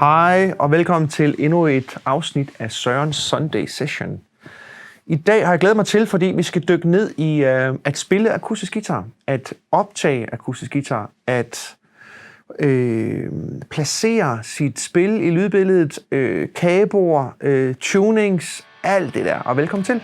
Hej og velkommen til endnu et afsnit af Sørens Sunday Session. I dag har jeg glædet mig til, fordi vi skal dykke ned i at spille akustisk guitar, at optage akustisk guitar, at placere sit spil i lydbilledet, caboer, tunings, alt det der. Og velkommen til.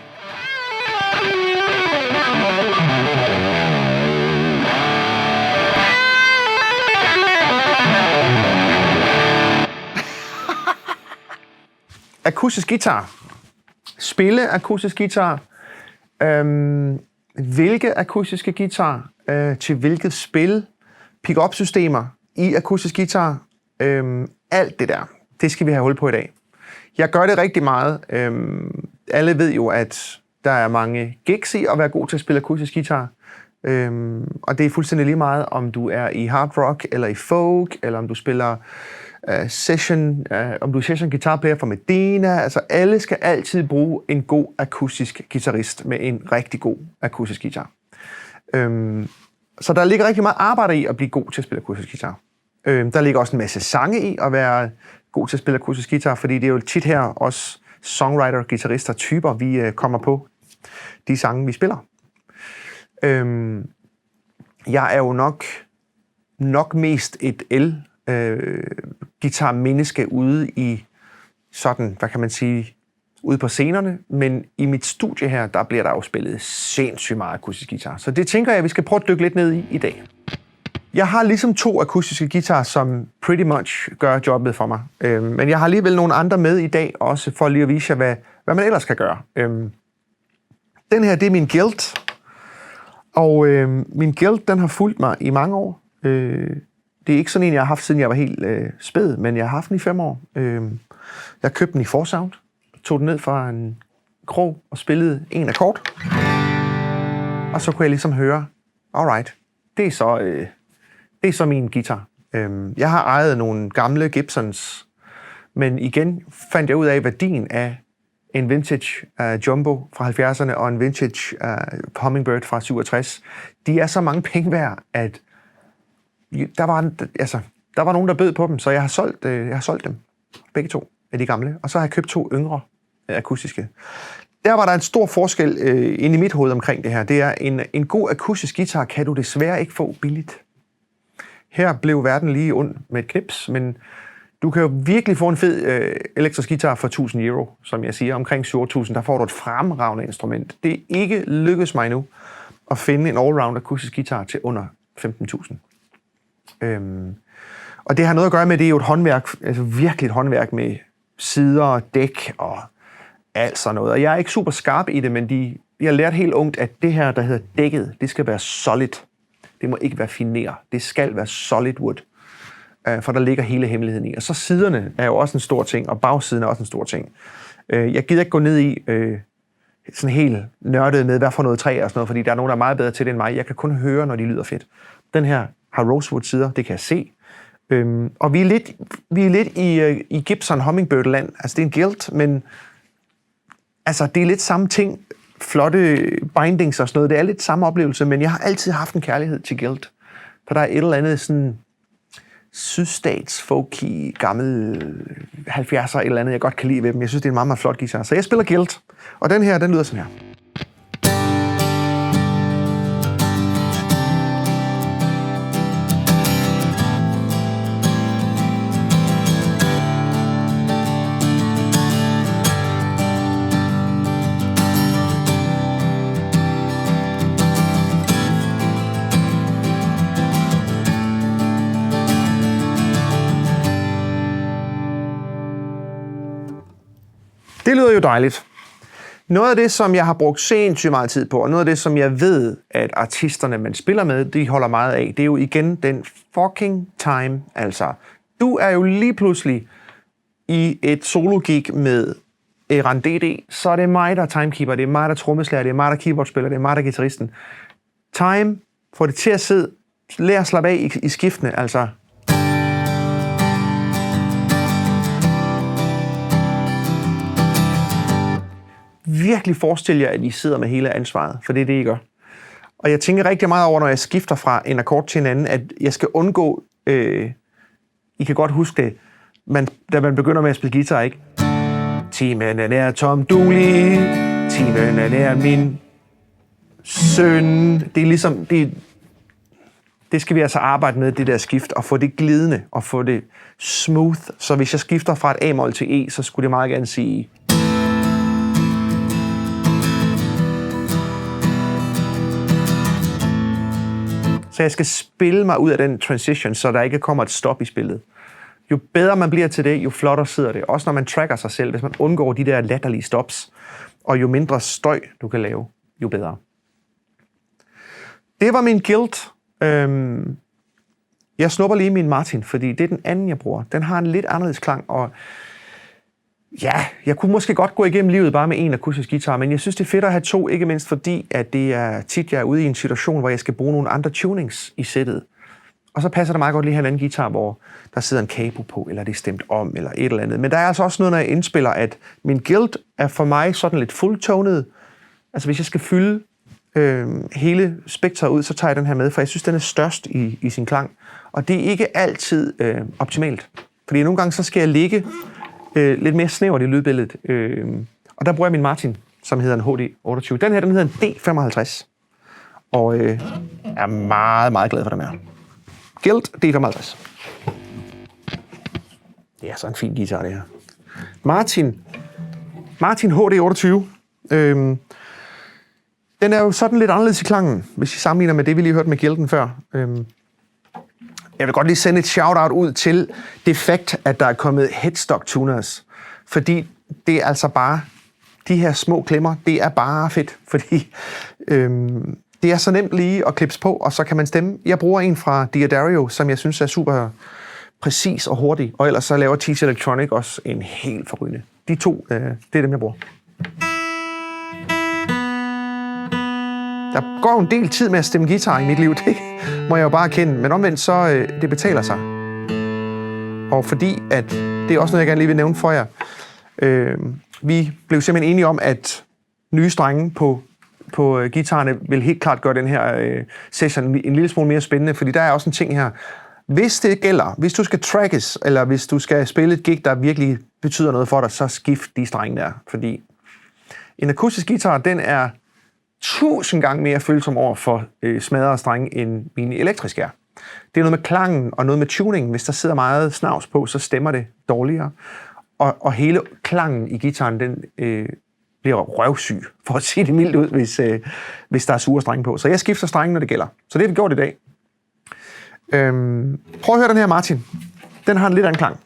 Akustisk guitar. Spille akustisk guitar. Hvilke akustiske guitar til hvilket spil. Pick-up systemer i akustisk guitar. Alt det der. Det skal vi have hul på i dag. Jeg gør det rigtig meget. Alle ved jo, at der er mange gigs i at være god til at spille akustisk guitar. Og det er fuldstændig lige meget, om du er i hard rock, eller i folk, eller om du spiller om du er session guitarplayer for Medina. Altså alle skal altid bruge en god akustisk guitarist med en rigtig god akustisk guitar. Så der ligger rigtig meget arbejde i at blive god til at spille akustisk guitar. Der ligger også en masse sange i at være god til at spille akustisk guitar, fordi det er jo tit her også songwriter, guitarister, typer, vi kommer på de sange, vi spiller. Jeg er jo nok mest et guitar-menneske ude i sådan, hvad kan man sige, ude på scenerne, men i mit studie her, der bliver der jo spillet sindssygt meget akustisk guitar. Så det tænker jeg, vi skal prøve at dykke lidt ned i dag. Jeg har ligesom 2 akustiske guitarer, som pretty much gør jobbet for mig. Men jeg har alligevel nogle andre med i dag, også for lige at vise jer, hvad man ellers kan gøre. Den her, det er min Guild. Og min Guild, den har fulgt mig i mange år. Det er ikke sådan en, jeg har haft, siden jeg var helt spæd, men jeg har haft den i 5 år. Jeg købte den i Forsound, tog den ned fra en krog og spillede en akkord. Og så kunne jeg ligesom høre, alright, det er så min guitar. Jeg har ejet nogle gamle Gibsons, men igen fandt jeg ud af værdien af en vintage Jumbo fra 70'erne og en vintage Hummingbird fra 67. De er så mange penge værd, at der var nogen, der bød på dem, så jeg har solgt dem. Begge 2 af de gamle. Og så har jeg købt 2 yngre akustiske. Der var der en stor forskel inde i mit hoved omkring det her. Det er en god akustisk guitar kan du desværre ikke få billigt. Her blev verden lige ond med et knips, men du kan jo virkelig få en fed elektrisk guitar for 1.000 euro, som jeg siger, omkring 7.000. Der får du et fremragende instrument. Det er ikke lykkedes mig nu at finde en allround akustisk guitar til under 15.000. Og det har noget at gøre med, det er jo et håndværk, altså virkelig et håndværk med sider og dæk og alt sådan noget. Og jeg er ikke super skarp i det, men jeg har lært helt ungt, at det her, der hedder dækket, det skal være solid. Det må ikke være finere. Det skal være solid wood. For der ligger hele hemmeligheden i. Og så siderne er jo også en stor ting, og bagsiden er også en stor ting. Jeg gider ikke gå ned i sådan helt nørdet med, hvad for noget træ og sådan noget, fordi der er nogen, der er meget bedre til det end mig. Jeg kan kun høre, når de lyder fedt. Den her har rosewood-sider, det kan jeg se. Og vi er lidt i Gibson Hummingbird-land. Altså, det er en Guild, men altså, det er lidt samme ting. Flotte bindings og sådan noget. Det er lidt samme oplevelse, men jeg har altid haft en kærlighed til Guild. For der er et eller andet sådan sydstats, folky, gammel 70'er, et eller andet, jeg godt kan lide ved dem. Jeg synes, det er en meget, meget flot guitar. Så jeg spiller Guild, og den her, den lyder sådan her. Det lyder jo dejligt. Noget af det, som jeg har brugt sindssygt meget tid på, og noget af det, som jeg ved, at artisterne, man spiller med, de holder meget af, det er jo igen den fucking time. Altså, du er jo lige pludselig i et solo-gig med Eran DD, så er det mig, der er timekeeper, det er mig, der er trommeslager, det er mig, der er keyboardspiller, det er mig, der er guitaristen. Time, få det til at sidde, lær at slappe af i skiftene, altså. Virkelig forestil jer, at I sidder med hele ansvaret, for det er det, I gør. Og jeg tænker rigtig meget over, når jeg skifter fra en akkord til en anden, at jeg skal undgå, I kan godt huske det, da man begynder med at spille guitar, ikke? Timen er Tom Dooley, timen er min søn. Det er ligesom, det skal vi altså arbejde med, det der skift, og få det glidende, og få det smooth. Så hvis jeg skifter fra et A-mol til E, så skulle det meget gerne sige... Så jeg skal spille mig ud af den transition, så der ikke kommer et stop i spillet. Jo bedre man bliver til det, jo flottere sidder det. Også når man tracker sig selv, hvis man undgår de der latterlige stops, og jo mindre støj du kan lave, jo bedre. Det var min guild. Jeg snupper lige min Martin, fordi det er den anden, jeg bruger. Den har en lidt anderledes klang, og ja, jeg kunne måske godt gå igennem livet bare med en akustisk guitar, men jeg synes, det er fedt at have to, ikke mindst fordi, at det er tit, jeg er ude i en situation, hvor jeg skal bruge nogle andre tunings i sættet. Og så passer det meget godt lige at have en anden guitar, hvor der sidder en capo på, eller det er stemt om, eller et eller andet. Men der er altså også noget, når jeg indspiller, at min guild er for mig sådan lidt fulltonet. Altså hvis jeg skal fylde hele spektret ud, så tager jeg den her med, for jeg synes, den er størst i sin klang. Og det er ikke altid optimalt. Fordi nogle gange, så skal jeg ligge lidt mere snævert i lydbilledet. Og der bruger jeg min Martin, som hedder en HD28. Den her, den hedder en D55. Og er meget, meget glad for den her. Guild D55. Det er så en fin guitar, det her. Martin HD28. Den er jo sådan lidt anderledes i klangen, hvis I sammenligner med det, vi lige hørte med Guilden før. Jeg vil godt lige sende et shout-out ud til det fakt, at der er kommet headstock tuners. Fordi det er altså bare, de her små klemmer, det er bare fedt. Fordi det er så nemt lige at klipse på, og så kan man stemme. Jeg bruger en fra D'Addario, som jeg synes er super præcis og hurtig. Og ellers så laver TC Electronic også en helt forrygende. De to, det er dem, jeg bruger. Der går en del tid med at stemme guitar i mit liv, det må jeg jo bare erkende. Men omvendt så, det betaler sig. Og fordi, at det er også noget, jeg gerne lige vil nævne for jer. Vi blev simpelthen enige om, at nye strenge på guitarerne vil helt klart gøre den her session en lille smule mere spændende, fordi der er også en ting her. Hvis det gælder, hvis du skal trackes, eller hvis du skal spille et gig, der virkelig betyder noget for dig, så skift de strenge der. Fordi en akustisk guitar, den er 1000 gange mere følsom over for smadrede strenge, end mine elektriske er. Det er noget med klangen og noget med tuningen. Hvis der sidder meget snavs på, så stemmer det dårligere. Og hele klangen i guitaren, den bliver røvsyg, for at sige det mildt ud, hvis der er sure strenge på. Så jeg skifter strenge, når det gælder. Så det har vi gjort i dag. Prøv at høre den her, Martin. Den har en lidt anden klang.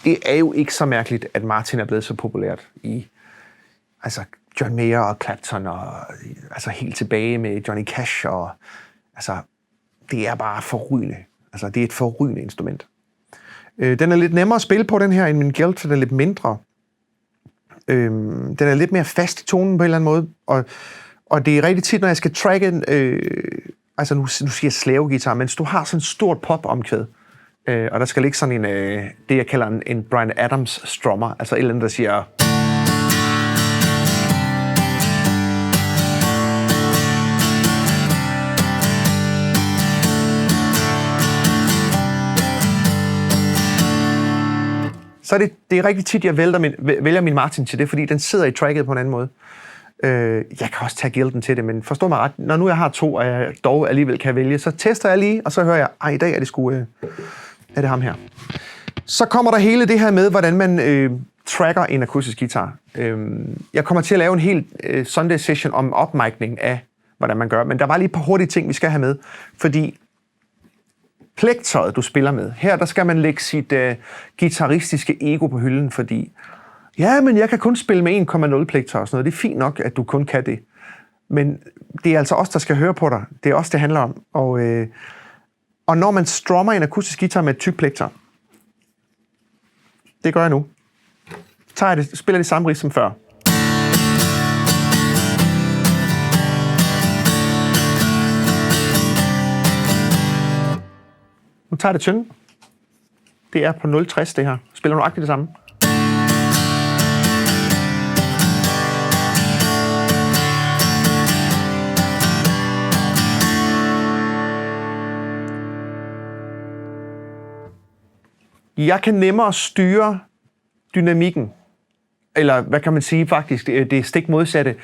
Det er jo ikke så mærkeligt, at Martin er blevet så populært i John Mayer og Clapton, og helt tilbage med Johnny Cash. Og, det er bare forrygende. Det er et forrygende instrument. Den er lidt nemmere at spille på, den her, end min Guild, for den er lidt mindre. Den er lidt mere fast i tonen på en eller anden måde. Og det er rigtig tit, når jeg skal tracke nu siger jeg slavegitar, mens du har sådan et stort pop-omkvæd, og der skal ligge sådan det jeg kalder en Bryan Adams strummer, altså et eller andet, der siger... Så det er rigtig tit, jeg vælger min Martin til det, fordi den sidder i tracket på en anden måde. Jeg kan også tage Guilden til det, men forstå mig ret, når nu jeg har to, og jeg dog alligevel kan vælge, så tester jeg lige, og så hører jeg, i dag er det sgu... er det ham her. Så kommer der hele det her med, hvordan man tracker en akustisk guitar. Jeg kommer til at lave en helt Sunday session om opmikning af, hvordan man gør, men der var lige et par hurtige ting, vi skal have med, fordi plektret, du spiller med, her der skal man lægge sit guitaristiske ego på hylden, fordi ja, men jeg kan kun spille med 1,0 plekter og sådan noget. Det er fint nok, at du kun kan det. Men det er altså os, der skal høre på dig. Det er os, det handler om. Og når man strummer en akustisk guitar med et tyk plekter, det gør jeg nu, spiller det samme riff som før. Nu tager det tynde. Det er på 0,60 det her. Spiller nøjagtigt det samme. Jeg kan nemmere styre dynamikken, eller hvad kan man sige faktisk, det er stik modsatte.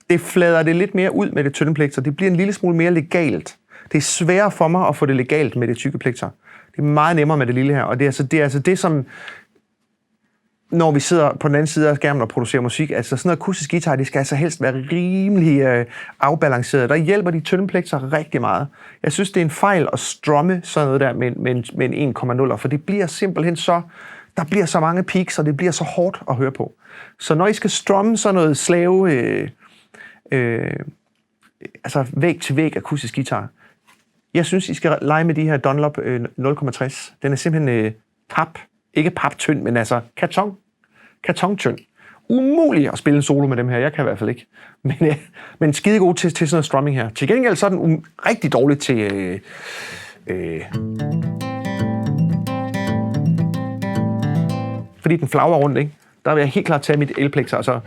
Det flader det lidt mere ud med det tynde plekter. Det bliver en lille smule mere legalt. Det er sværere for mig at få det legalt med det tykke plekter. Det er meget nemmere med det lille her, og det er altså det, som, når vi sidder på den anden side af skærmen og producerer musik, altså sådan noget akustisk guitar, det skal altså helst være rimelig afbalanceret. Der hjælper de tynde plekter rigtig meget. Jeg synes, det er en fejl at strumme sådan noget der med en 1,0, for det bliver simpelthen så, der bliver så mange peaks, og det bliver så hårdt at høre på. Så når I skal strumme sådan noget slave, altså væg til væg akustisk guitar, jeg synes, I skal lege med de her Dunlop 0,60. Den er simpelthen ikke paptynd, men altså kartontynd. Umuligt at spille en solo med dem her. Jeg kan i hvert fald ikke. Men skide god til sådan noget strumming her. Til gengæld så er den rigtig dårlig til... fordi den flagrer rundt, ikke? Der vil jeg helt klart tage mit elplekter, og så...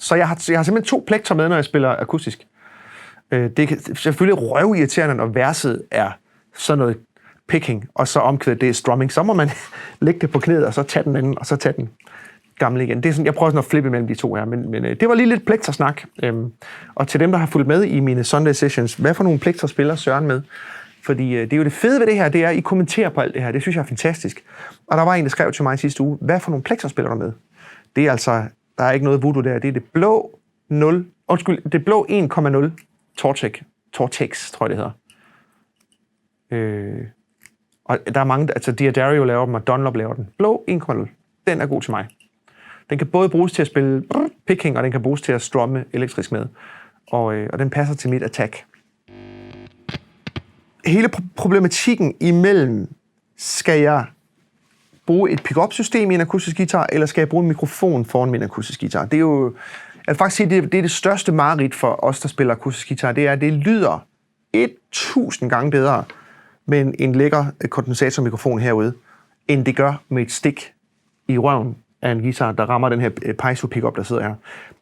Så jeg har simpelthen 2 plekter med, når jeg spiller akustisk. Det er selvfølgelig røvirriterende, når verset er sådan noget picking, og så omkvædet det er strumming. Så må man lægge det på knæet, og så tage den anden, og så tage den gamle igen. Det er sådan, jeg prøver sådan at flippe mellem de to her, men det var lige lidt plektersnak. Og til dem, der har fulgt med i mine Sunday Sessions, hvad for nogle plekter spiller Søren med? Fordi det er jo det fede ved det her, det er, at I kommenterer på alt det her. Det synes jeg er fantastisk. Og der var en, der skrev til mig sidste uge, hvad for nogle plekter spiller du med? Det er altså... Der er ikke noget voodoo der. Det er det blå 1,0 Tortex, tror jeg det hedder. Og der er mange, altså D'Addario laver dem, og Dunlop laver den. Blå 1,0. Den er god til mig. Den kan både bruges til at spille picking, og den kan bruges til at strumme elektrisk med. Og den passer til mit attack. Hele problematikken imellem, skal jeg bruge et pick-up-system i en akustisk guitar, eller skal jeg bruge en mikrofon foran min akustisk guitar? Det er jo, jeg vil faktisk sige, det er det største mareridt for os, der spiller akustisk guitar, det er, at det lyder 1000 gange bedre med en lækker kondensatormikrofon herude, end det gør med et stik i røven af en guitar, der rammer den her piezo pickup, der sidder her.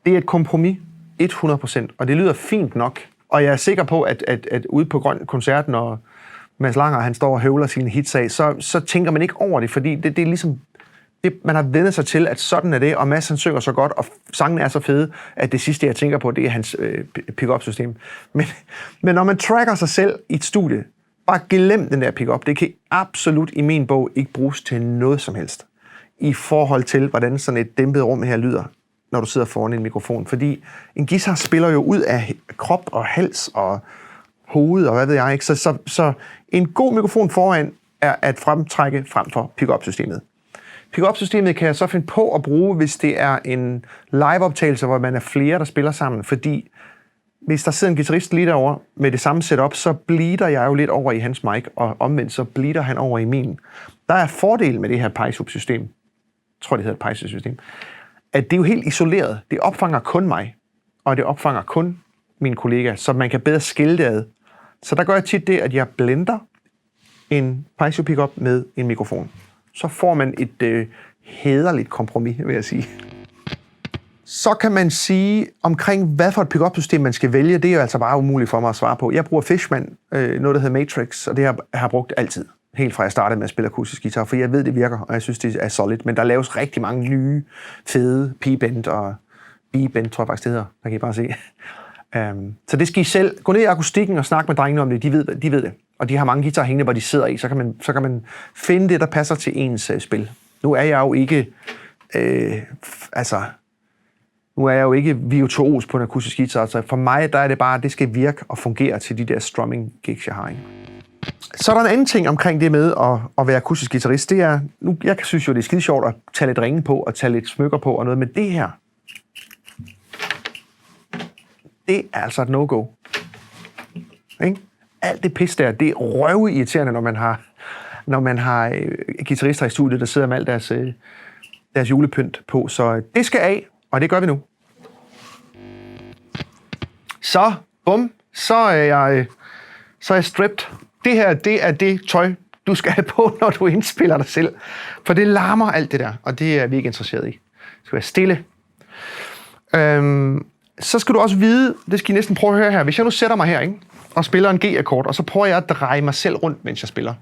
Det er et kompromis, 100%, og det lyder fint nok. Og jeg er sikker på, at ude på Grøn Koncert, når Mads Langer, han står og høvler sine hits af, så tænker man ikke over det, fordi det er ligesom, man har vendt sig til, at sådan er det, og Mads han synger så godt, og sangene er så fede, at det sidste, jeg tænker på, det er hans pick-up-system. Men når man tracker sig selv i et studie, bare glem den der pick-up. Det kan absolut i min bog ikke bruges til noget som helst, i forhold til, hvordan sådan et dæmpet rum her lyder, når du sidder foran en mikrofon. Fordi en guitar spiller jo ud af krop og hals og hoved og hvad ved jeg ikke. Så en god mikrofon foran er at fremtrække frem for pick-up-systemet. Pick-up-systemet kan jeg så finde på at bruge, hvis det er en live-optagelse, hvor man er flere, der spiller sammen. Fordi hvis der sidder en guitarist lige derovre med det samme setup, så bleeder jeg jo lidt over i hans mic, og omvendt så bleeder han over i min. Der er fordel med det her piezo-system. Jeg tror, det hedder et piezo-system. At det er jo helt isoleret. Det opfanger kun mig, og det opfanger kun min kollega, så man kan bedre skille det ad. Så der gør jeg tit det, at jeg blender en piezo pickup med en mikrofon. Så får man et hæderligt kompromis, vil jeg sige. Så kan man sige omkring, hvad for et pick-up-system man skal vælge. Det er jo altså bare umuligt for mig at svare på. Jeg bruger Fishman, noget der hedder Matrix, og det har jeg brugt altid. Helt fra jeg startede med at spille akustisk guitar, for jeg ved, det virker, og jeg synes, det er solid. Men der laves rigtig mange nye, fede P-bend og B-bend, tror jeg faktisk, det hedder. Der kan I bare se. Så det skal I selv gå ned i akustikken og snakke med drengene om det. De ved det. Og de har mange guitarer hængende, hvor de sidder i. Så kan man finde det, der passer til ens spil. Nu er jeg jo ikke... Nu er jeg jo ikke virtuos på en akustisk guitar, så for mig der er det bare, at det skal virke og fungere til de der strumming gigs, jeg har. Så er der en anden ting omkring det med at være akustisk guitarist. Det er, jeg synes jo, det er skide sjovt at tage lidt ringe på og tage lidt smykker på og noget, men det her, det er altså et no-go. Ikke? Alt det pis der, det er røvirriterende, når man har når man har guitarister i studiet, der sidder med al deres julepynt på. Så det skal af, og det gør vi nu. Så, bum, så er jeg stripped. Det her, det er det tøj, du skal have på, når du indspiller dig selv. For det larmer alt det der, og det er vi ikke interesseret i. Det skal være stille. Så skal du også vide, det skal I næsten prøve at høre her. Hvis jeg nu sætter mig her, ikke, og spiller en G-akkord, og så prøver jeg at dreje mig selv rundt, mens jeg spiller.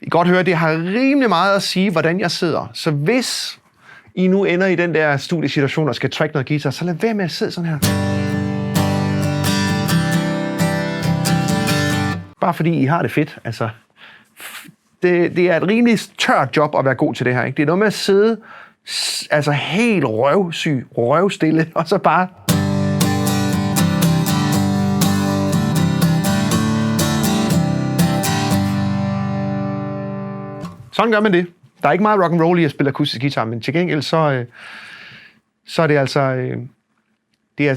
I kan godt høre, at det har rimelig meget at sige, hvordan jeg sidder. Så hvis I nu ender i den der studiesituation og skal track noget guitar, så lad være med at sidde sådan her. Bare fordi I har det fedt. Altså, det er et rimelig tørt job at være god til det her. Ikke? Det er noget med at sidde altså helt røvsyg, røvstille, og så bare... Sådan gør man det. Der er ikke meget rock and roll i at spille akustisk guitar, men til gengæld så er det altså det er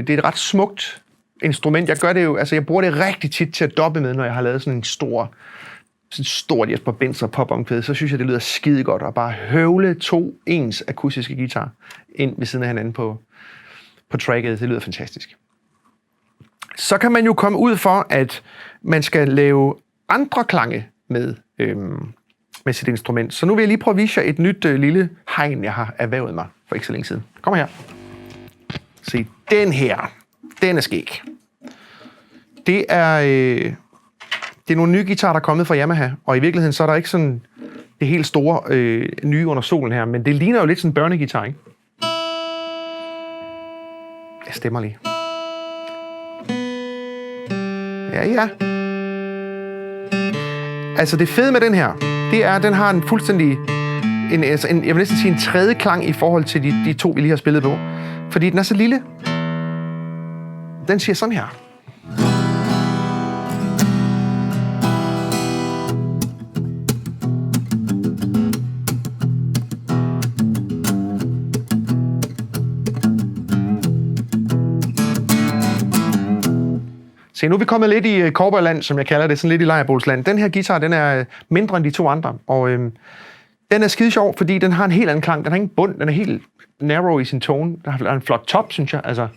et ret smukt instrument. Jeg gør det jo, altså jeg bruger det rigtig tit til at doppe med, når jeg har lavet sådan en stort Jesper Binzer pop-omkvæd, så synes jeg det lyder skide godt at bare høvle 2 ens akustiske guitar ind ved siden af hinanden på tracket. Det lyder fantastisk. Så kan man jo komme ud for, at man skal lave andre klange med sit instrument. Så nu vil jeg lige prøve at vise jer et nyt lille hegn, jeg har erhvervet mig for ikke så længe siden. Kom her. Se, den her. Den er skæg. Det er nogle nye guitarer, der er kommet fra Yamaha, og i virkeligheden så er der ikke sådan det helt store nye under solen her, men det ligner jo lidt sådan en børneguitar, ikke? Jeg stemmer lige. Ja. Altså det fede med den her, det er, at den har en fuldstændig, jeg vil næsten sige en tredje klang i forhold til de 2, vi lige har spillet på. Fordi den er så lille. Den siger sådan her. Se, nu er vi kommet lidt i cowboyland, som jeg kalder det, sådan lidt i lejrbålsland. Den her guitar, den er mindre end de 2 andre, og den er skide sjov, fordi den har en helt anden klang. Den har ingen bund, den er helt narrow i sin tone. Den har en flot top, synes jeg. Altså,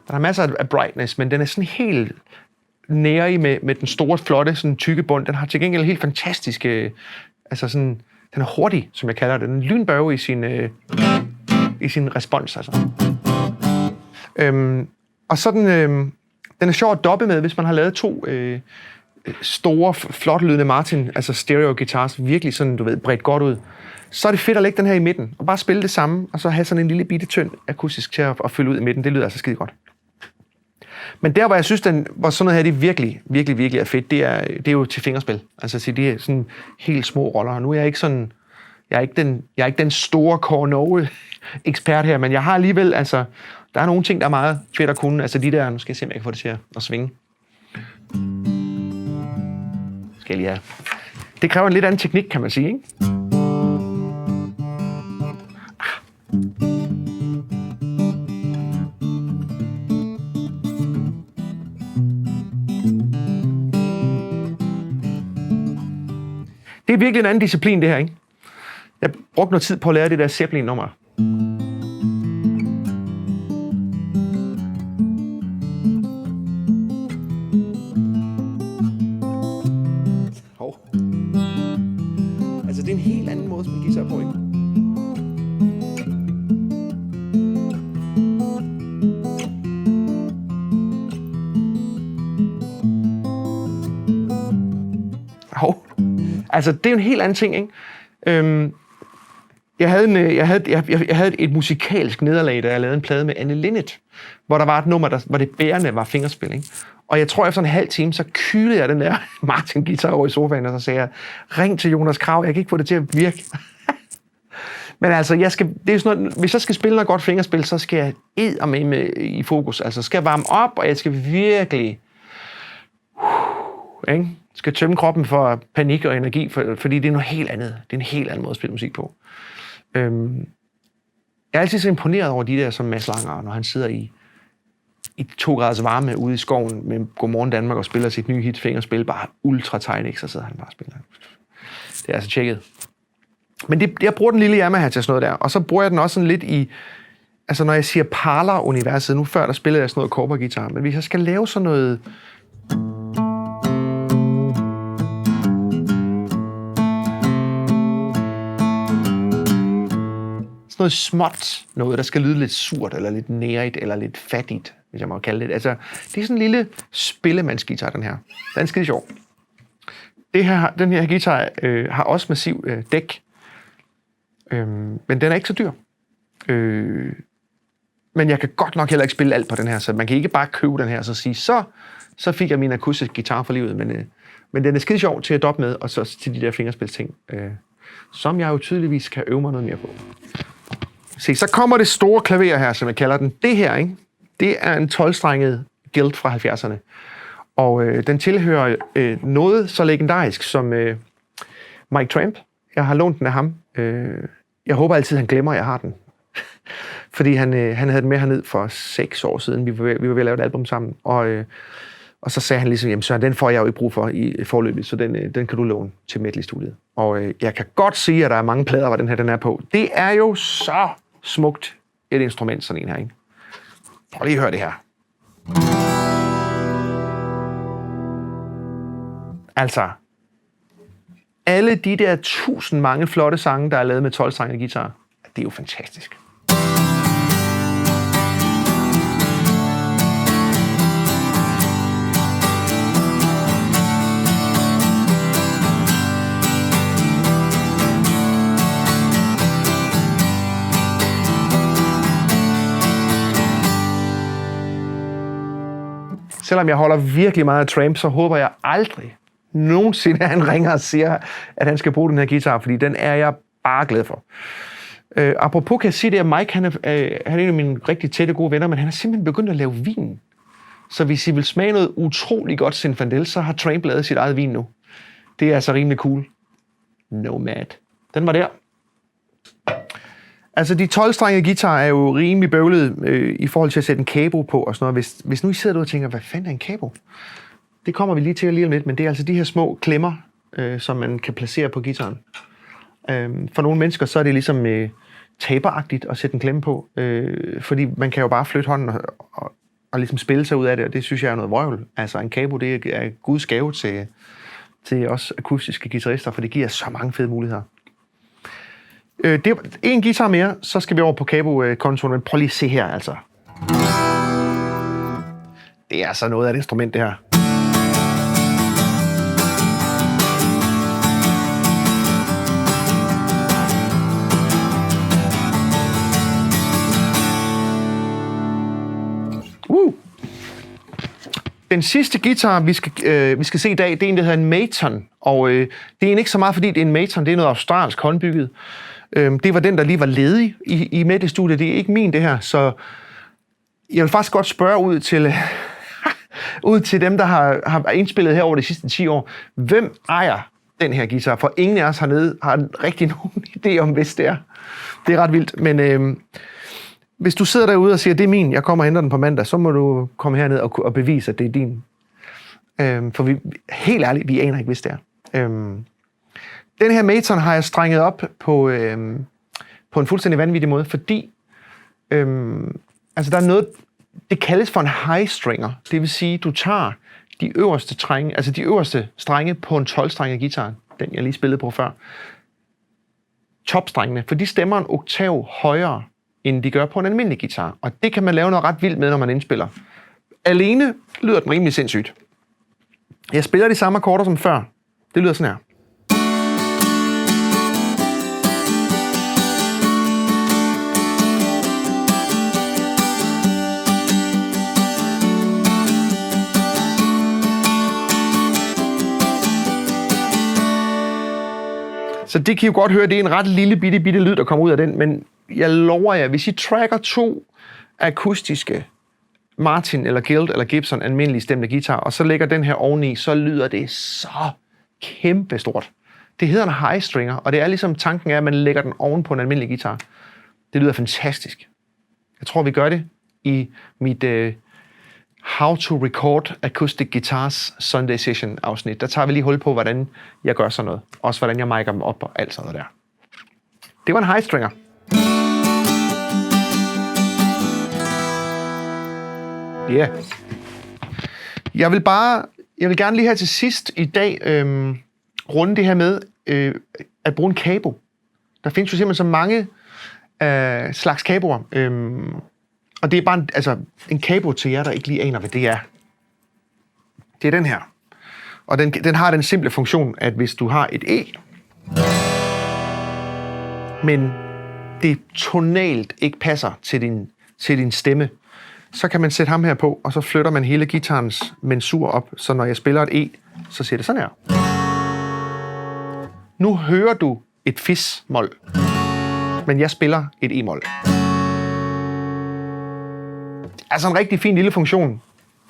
der er masser af brightness, men den er sådan helt nære med den store, flotte, sådan tykke bund. Den har til gengæld helt fantastiske, altså sådan, den er hurtig, som jeg kalder det. Den er lynbørge i sin respons, altså. Og så den er sjov at doppe med, hvis man har lavet 2 store, flotlydende Martin, altså stereo guitars, virkelig sådan, du ved, bredt godt ud. Så er det fedt at lægge den her i midten, og bare spille det samme, og så have sådan en lille bitte tynd akustisk til at fylde ud i midten. Det lyder altså skide godt. Men der, hvor jeg synes, hvor sådan noget her, det virkelig er fedt, det er jo til fingerspil. Altså til de her sådan helt små roller. Og nu er jeg ikke sådan, jeg er ikke den store Cornove-ekspert her, men jeg har alligevel, altså, der er nogle ting, der er meget fedt at kunne. Altså de der, nu skal jeg se, om jeg kan få det til at svinge. Skal jeg lige have. Det kræver en lidt anden teknik, kan man sige, ikke? Det er virkelig en anden disciplin, det her, ikke? Jeg brugte noget tid på at lære det der Zeppelin-nummer. Altså, det er en helt anden måde at spille guitar på, ikke? Altså, det er jo en helt anden ting, ikke? Jeg havde et musikalsk nederlag, da jeg lavede en plade med Anne Linnet, hvor der var et nummer, hvor det bærende var fingerspil, ikke? Og jeg tror, efter en halv time, så kylede jeg den der Martin-guitar over i sofaen, og så sagde jeg, ring til Jonas Krag, jeg kan ikke få det til at virke. Men altså, det er sådan noget, hvis jeg skal spille noget godt fingerspil, så skal jeg med i fokus. Altså, skal jeg varme op, og jeg skal virkelig... Ikke? skal tømme kroppen for panik og energi, fordi det er noget helt andet. Det er en helt anden måde at spille musik på. Jeg er altid så imponeret over de der som Mads Langer, når han sidder i 2 graders varme ude i skoven med Godmorgen Danmark og spiller sit nye hit Fingerspil, bare ultra tight, så sidder han bare og spiller. Det er altså tjekket. Men jeg bruger den lille Yamaha til sådan noget der, og så bruger jeg den også sådan lidt i, altså når jeg siger Parler-universet, nu før der spillede jeg sådan noget cowboy-guitar, men hvis jeg skal lave sådan noget, noget småt, noget, der skal lyde lidt surt, eller lidt nærigt, eller lidt fattigt, hvis jeg må kalde det. Altså, det er sådan en lille spillemandsguitar, den her. Den er skide sjov. Den her guitar har også massiv dæk, men den er ikke så dyr. Men jeg kan godt nok heller ikke spille alt på den her, så man kan ikke bare købe den her og så sige, så fik jeg min akustiske guitar for livet, men den er skide sjov til at doppe med, og så til de der fingerspilsting, som jeg jo tydeligvis kan øve mig noget mere på. Se, så kommer det store klaver her, som jeg kalder den. Det her, ikke? Det er en 12-strenget Guild fra 70'erne. Og den tilhører noget så legendarisk som Mike Tramp. Jeg har lånt den af ham. Jeg håber altid, han glemmer, at jeg har den. Fordi han havde den med herned for 6 år siden. Vi var ved at lave et album sammen. Og så sagde han ligesom, jamen Søren, den får jeg jo ikke brug for i forløbet, så den kan du låne til Medley-studiet. Og jeg kan godt sige, at der er mange plader, hvor den er på. Det er jo så smukt et instrument, sådan en her, ikke? Prøv lige at høre det her. Altså, alle de der 1000 mange flotte sange, der er lavet med 12-strenget guitar, det er jo fantastisk. Selvom jeg holder virkelig meget af Tramp, så håber jeg aldrig nogensinde, at han ringer og siger, at han skal bruge den her guitar, fordi den er jeg bare glad for. Apropos kan jeg sige det, at Mike han er en af mine rigtig tætte gode venner, men han er simpelthen begyndt at lave vin. Så hvis I vil smage noget utrolig godt Zinfandel, så har Tramp lavet sit eget vin nu. Det er altså rimelig cool. Nomad. Den var der. Altså, de 12-strengede guitar er jo rimelig bøvlede i forhold til at sætte en cabo på og sådan noget. Hvis nu I sidder derude og tænker, hvad fanden er en cabo? Det kommer vi lige til lige om lidt, men det er altså de her små klemmer, som man kan placere på guitaren. For nogle mennesker, så er det ligesom taperagtigt at sætte en klemme på, fordi man kan jo bare flytte hånden og ligesom spille sig ud af det, og det synes jeg er noget vrøvl. Altså, en cabo, det er Guds gave til os akustiske guitarister, for det giver så mange fede muligheder. Det er en guitar mere, så skal vi over på cabo-kontoen, men prøv lige at se her, altså. Det er altså noget af et instrument, det her. Den sidste guitar, vi skal se i dag, det er en, der hedder en Maton. Og det er ikke så meget, fordi det er en Maton, det er noget australsk håndbygget. Det var den, der lige var ledig i Medley-studiet. Det er ikke min, det her. Så jeg vil faktisk godt spørge ud til dem, der har indspillet her over de sidste 10 år. Hvem ejer den her guitar? For ingen af os hernede har rigtig nogen idé om, hvis det er. Det er ret vildt. Men hvis du sidder derude og siger, det er min, jeg kommer og henter den på mandag, så må du komme herned og bevise, at det er din. For helt ærligt, vi aner ikke, hvis det er. Den her Maton har jeg strenget op på en fuldstændig vanvittig måde, fordi altså der er noget, det kaldes for en high stringer. Det vil sige, du tager de øverste strenge på en 12-strenget guitar, den jeg lige spillede på før, topstrengene, for de stemmer en oktav højere, end de gør på en almindelig guitar. Og det kan man lave noget ret vildt med, når man indspiller. Alene lyder den rimelig sindssygt. Jeg spiller de samme akkorder som før. Det lyder sådan her. Så det kan I jo godt høre, det er en ret lille bitte lyd, der kommer ud af den, men jeg lover jer, hvis I tracker 2 akustiske Martin eller Guild eller Gibson almindelig stemte guitar, og så lægger den her oveni, så lyder det så kæmpestort. Det hedder en high stringer, og det er ligesom tanken er, at man lægger den oven på en almindelig guitar. Det lyder fantastisk. Jeg tror, vi gør det i mit How to Record Acoustic Guitars Sunday Session afsnit. Der tager vi lige hul på, hvordan jeg gør sådan noget. Også hvordan jeg micer dem op og alt sådan noget der. Det var en high stringer. Ja. Yeah. Jeg vil gerne lige her til sidst i dag runde det her med at bruge en capo. Der findes jo simpelthen så mange slags capoer. Og det er bare en capo til jer, der ikke lige aner, hvad det er. Det er den her. Og den har den simple funktion, at hvis du har et E, men det tonalt ikke passer til din stemme, så kan man sætte ham her på, og så flytter man hele guitarens mensur op, så når jeg spiller et E, så ser det sådan her. Nu hører du et fis-mol, men jeg spiller et E-mol. Altså en rigtig fin lille funktion.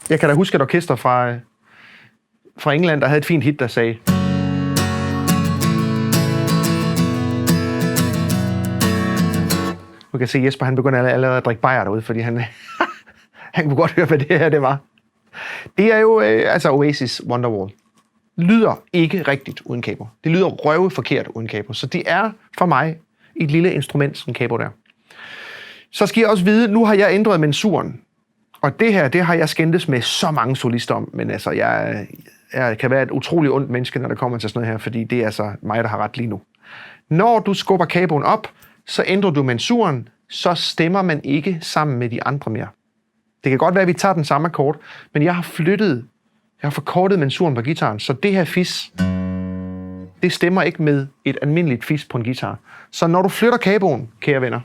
Jeg kan da huske et orkester fra England, der havde et fint hit, der sagde... Du kan se Jesper, han begynder allerede at drikke bajer derude, fordi han kunne godt høre, hvad det her det var. Det er jo Oasis Wonderwall. Lyder ikke rigtigt uden capo. Det lyder røveforkert uden capo. Så det er for mig et lille instrument, som capo der. Så skal jeg også vide, nu har jeg ændret mensuren. Og det her, det har jeg skændtes med så mange solister om. Men altså, jeg kan være et utroligt ondt menneske, når det kommer til sådan noget her, fordi det er altså mig, der har ret lige nu. Når du skubber capoen op, så ændrer du mensuren, så stemmer man ikke sammen med de andre mere. Det kan godt være, at vi tager den samme akkord, men jeg har forkortet mensuren på gitaren, så det her fis, det stemmer ikke med et almindeligt fis på en guitar. Så når du flytter capoen, kære venner,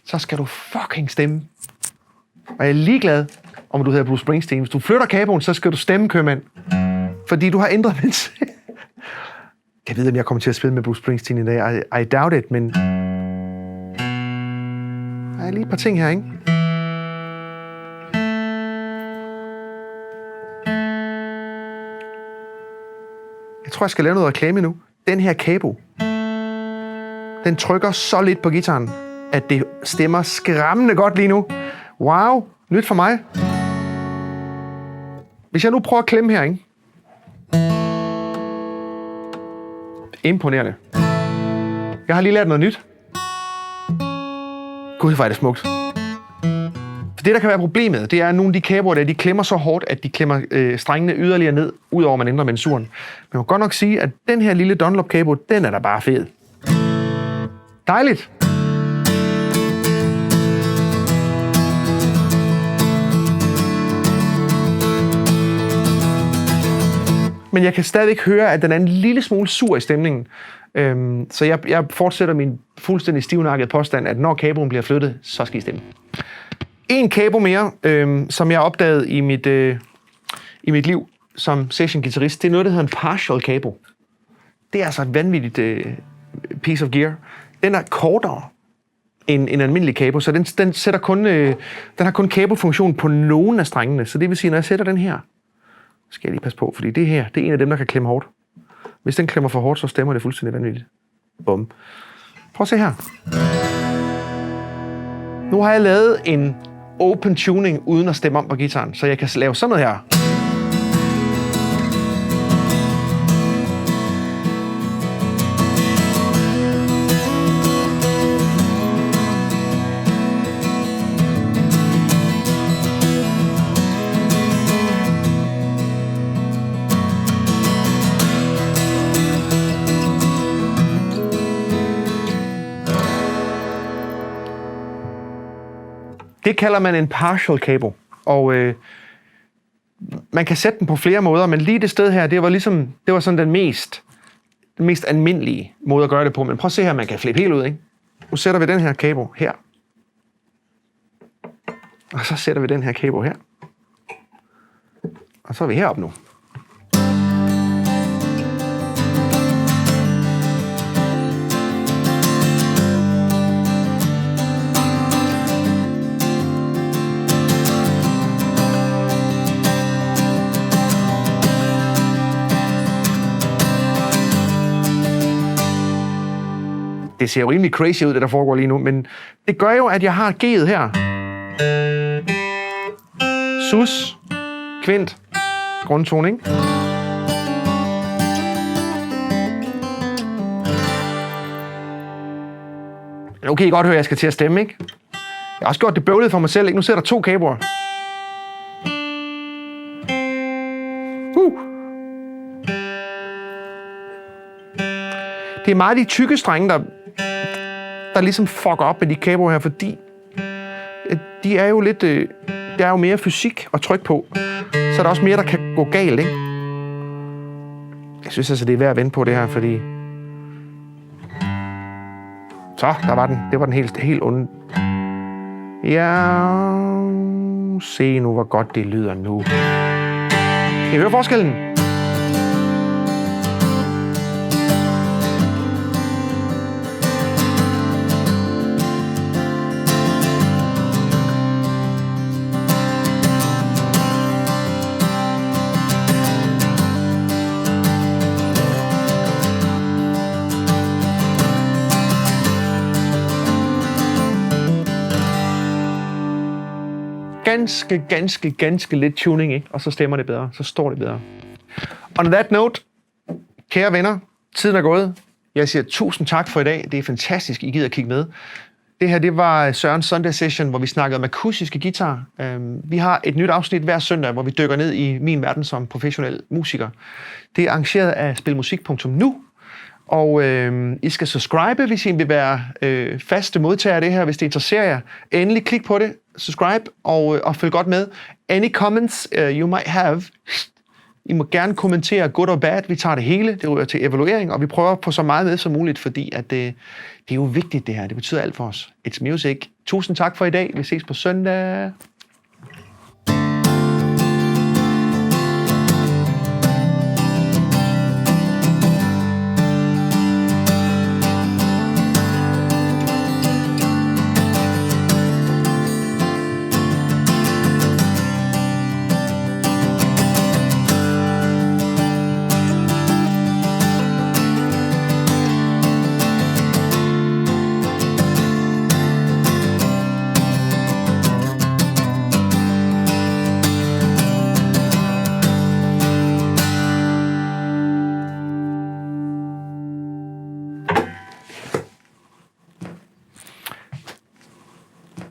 så skal du fucking stemme. Og jeg er ligeglad, om du hedder Bruce Springsteen. Hvis du flytter capoen, så skal du stemme, købmand. Fordi du har ændret mens. Jeg ved, om jeg kommer til at spille med Bruce Springsteen i dag. I doubt it, men... Der er lige et par ting her, ikke? Jeg tror, jeg skal lave noget reklame nu. Den her capo, den trykker så lidt på gitaren, at det stemmer skræmmende godt lige nu. Wow, nyt for mig. Hvis jeg nu prøver at klemme her, ikke? Imponerende. Jeg har lige lært noget nyt. Gud, hvor er det smukt. For det, der kan være problemet, det er, at nogle af de capoer der, de klemmer så hårdt, at de klemmer strengene yderligere ned, udover at man ændrer mensuren. Men jeg må godt nok sige, at den her lille Dunlop capo, den er da bare fed. Dejligt. Men jeg kan stadigvæk høre, at den er en lille smule sur i stemningen. Så jeg fortsætter min fuldstændig stivnakkede påstand, at når capoen bliver flyttet, så skal I stemme. En capo mere, som jeg opdagede i mit liv som session-guitarist, det er noget, der hedder en partial capo. Det er altså et vanvittigt piece of gear. Den er kortere end en almindelig capo, så den sætter den har kun capo-funktion på nogle af strengene. Så det vil sige, når jeg sætter den her, skal jeg lige passe på, fordi det her, det er en af dem, der kan klemme hårdt. Hvis den klemmer for hårdt, så stemmer det fuldstændig vanvittigt. Bum. Prøv at se her. Nu har jeg lavet en open tuning uden at stemme om på gitaren, så jeg kan lave sådan noget her. Det kalder man en partial capo, og man kan sætte den på flere måder, men lige det sted her, det var sådan den mest almindelige måde at gøre det på. Men prøv at se her, man kan flippe helt ud, ikke? Nu sætter vi den her capo her, og så sætter vi den her capo her, og så er vi heroppe nu. det ser jo rimelig crazy ud, det der foregår lige nu, men det gør jo, at jeg har G'et her. Sus, kvint, grundtone, ikke? Nu kan I godt høre, at jeg skal til at stemme, ikke? Jeg har også gjort det bøvlet for mig selv, ikke? Nu sidder der 2 capoer. Det er meget de tykke strenge, der ligesom fucker op med de capoer her, fordi de er jo lidt... Der er jo mere fysik at trykke på, så er der også mere, der kan gå galt, ikke? Jeg synes altså, det er værd at vente på det her, fordi... Så, der var den. Det var den helt onde. Ja... Se nu, hvor godt det lyder nu. Kan I høre forskellen? Ganske lidt tuning, ikke? Og så stemmer det bedre. Så står det bedre. On that note, kære venner, tiden er gået. Jeg siger tusind tak for i dag. Det er fantastisk, I gider at kigge med. Det her, det var Sørens Sunday Session, hvor vi snakkede om akustiske guitar. Vi har et nyt afsnit hver søndag, hvor vi dykker ned i min verden som professionel musiker. Det er arrangeret af spilmusik.nu. Og I skal subscribe, hvis I vil være faste modtagere af det her, hvis det interesserer jer. Endelig klik på det, subscribe og følg godt med. Any comments you might have, I må gerne kommentere good or bad. Vi tager det hele, det ryger til evaluering, og vi prøver at få så meget med som muligt, fordi at det er jo vigtigt det her. Det betyder alt for os. It's music. Tusind tak for i dag. Vi ses på søndag.